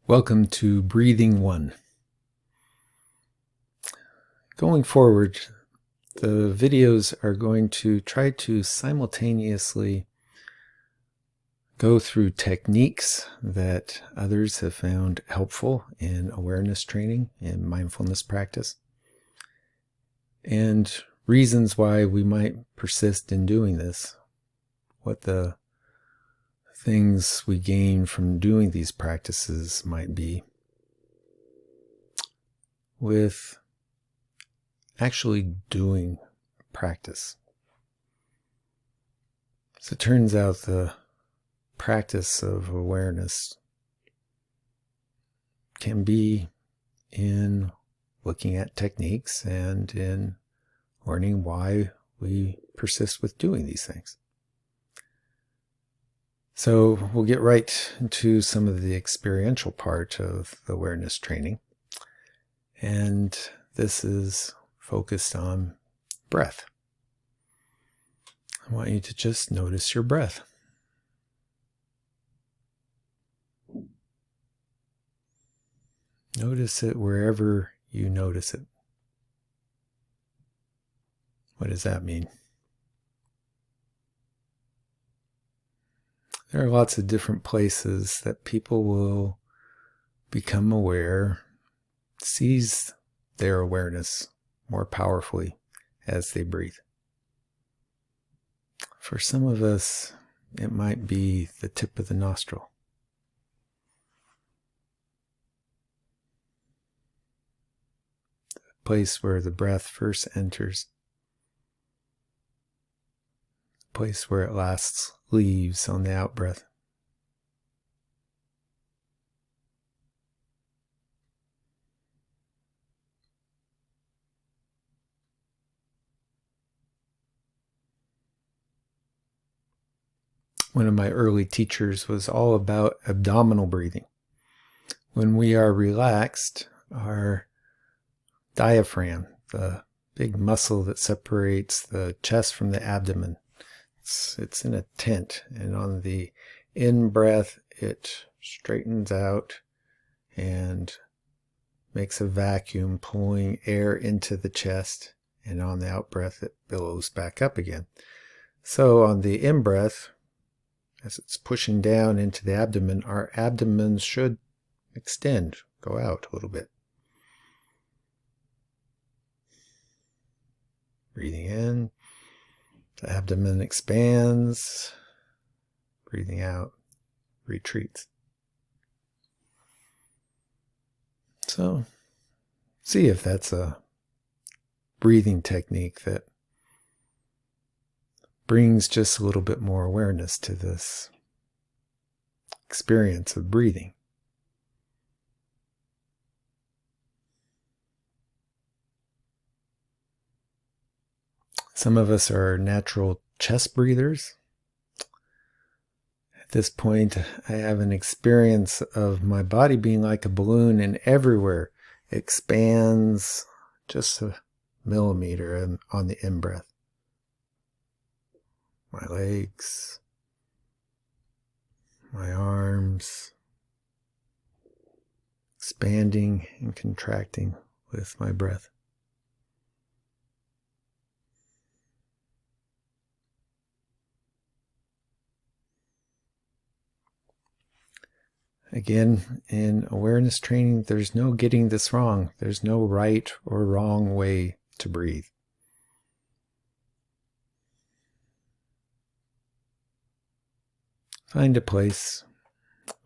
Welcome to Breathing One. Going forward, the videos are going to try to simultaneously go through techniques that others have found helpful in awareness training and mindfulness practice, and reasons why we might persist in doing this, what the things we gain from doing these practices might be, with actually doing practice. So it turns out the practice of awareness can be in looking at techniques and in learning why we persist with doing these things. So we'll get right into some of the experiential part of the awareness training. And this is focused on breath. I want you to just notice your breath. Notice it wherever you notice it. What does that mean? There are lots of different places that people will become aware, seize their awareness more powerfully as they breathe. For some of us, it might be the tip of the nostril. The place where the breath first enters. The place where it last leaves on the out-breath. One of my early teachers was all about abdominal breathing. When we are relaxed, our diaphragm, the big muscle that separates the chest from the abdomen, it's in a tent, and on the in-breath it straightens out and makes a vacuum, pulling air into the chest, and on the out-breath it billows back up again. So on the in-breath, as it's pushing down into the abdomen, our abdomen should extend, go out a little bit. Breathing in, the abdomen expands. Breathing out, retreats. So, see if that's a breathing technique that brings just a little bit more awareness to this experience of breathing. Some of us are natural chest breathers. At this point, I have an experience of my body being like a balloon, and everywhere expands just a millimeter on the in-breath. My legs, my arms, expanding and contracting with my breath. Again, in awareness training, there's no getting this wrong. There's no right or wrong way to breathe. Find a place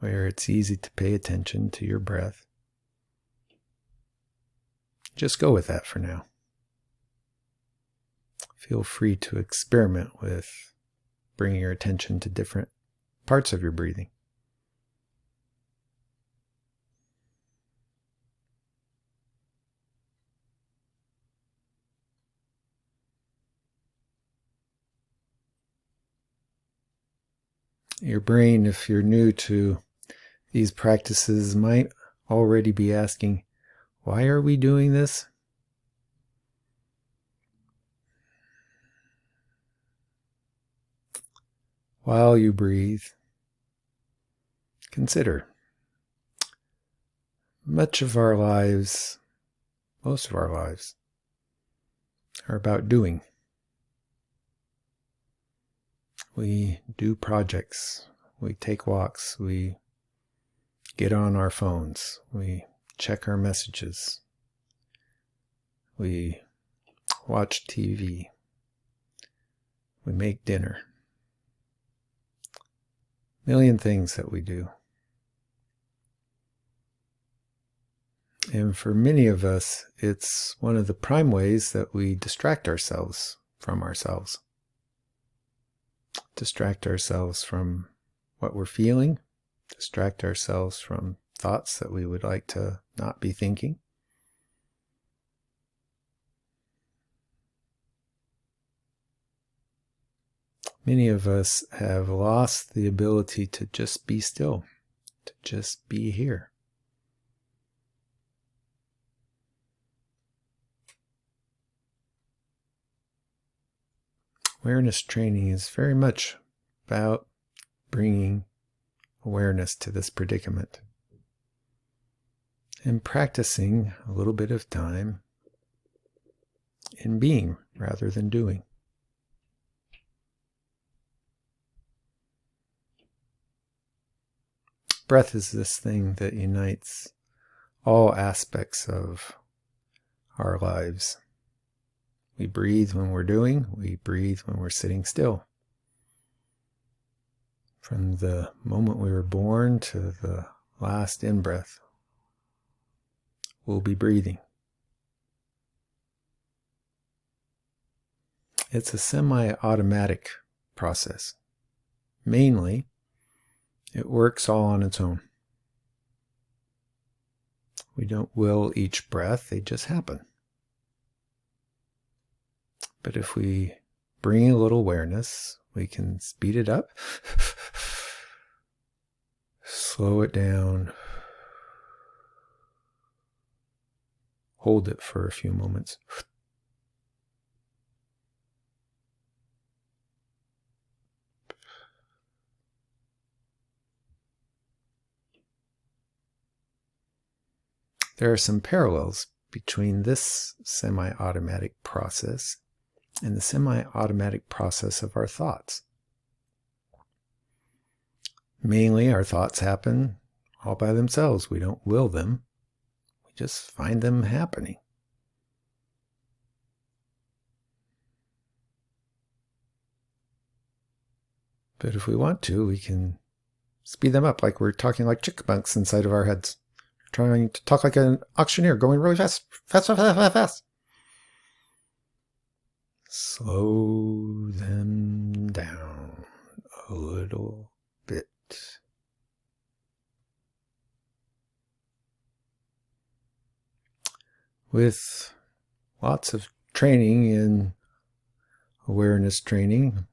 where it's easy to pay attention to your breath. Just go with that for now. Feel free to experiment with bringing your attention to different parts of your breathing. Your brain, if you're new to these practices, might already be asking, why are we doing this? While you breathe, consider, much of our lives, most of our lives, are about doing. We do projects, we take walks, we get on our phones, we check our messages, we watch TV, we make dinner. A million things that we do. And for many of us, it's one of the prime ways that we distract ourselves from ourselves. Distract ourselves from what we're feeling, distract ourselves from thoughts that we would like to not be thinking. Many of us have lost the ability to just be still, to just be here. Awareness training is very much about bringing awareness to this predicament and practicing a little bit of time in being rather than doing. Breath is this thing that unites all aspects of our lives. We breathe when we're doing, we breathe when we're sitting still. From the moment we were born to the last in-breath, we'll be breathing. It's a semi-automatic process. Mainly, it works all on its own. We don't will each breath, they just happen. But if we bring a little awareness, we can speed it up, slow it down, hold it for a few moments. There are some parallels between this semi-automatic process and the semi-automatic process of our thoughts. Mainly, our thoughts happen all by themselves. We don't will them. We just find them happening. But if we want to, we can speed them up like we're talking like chipmunks inside of our heads. We're trying to talk like an auctioneer, going really fast, fast, fast, fast, fast. Slow them down a little bit. With lots of training in awareness training,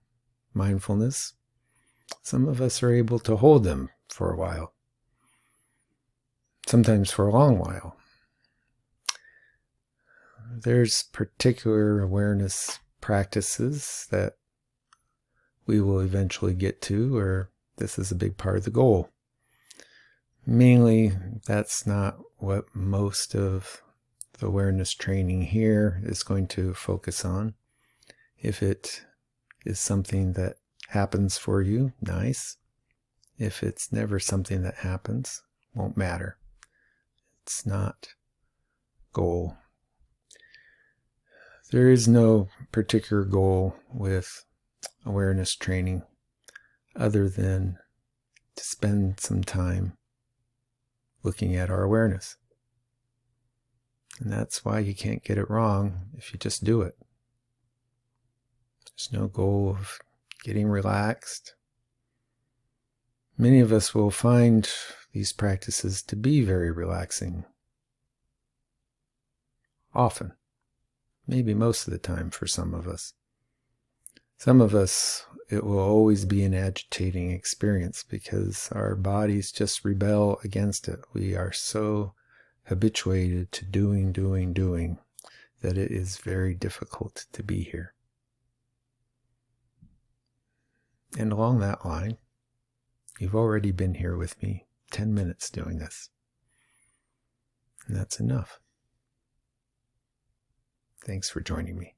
mindfulness, some of us are able to hold them for a while, sometimes for a long while. There's particular awareness practices that we will eventually get to, or this is a big part of the goal. Mainly, that's not what most of the awareness training here is going to focus on. If it is something that happens for you, nice. If it's never something that happens, won't matter. It's not goal. There is no particular goal with awareness training other than to spend some time looking at our awareness. And that's why you can't get it wrong if you just do it. There's no goal of getting relaxed. Many of us will find these practices to be very relaxing. Often. Maybe most of the time for some of us. Some of us, it will always be an agitating experience because our bodies just rebel against it. We are so habituated to doing that it is very difficult to be here. And along that line, you've already been here with me 10 minutes doing this. And that's enough. Thanks for joining me.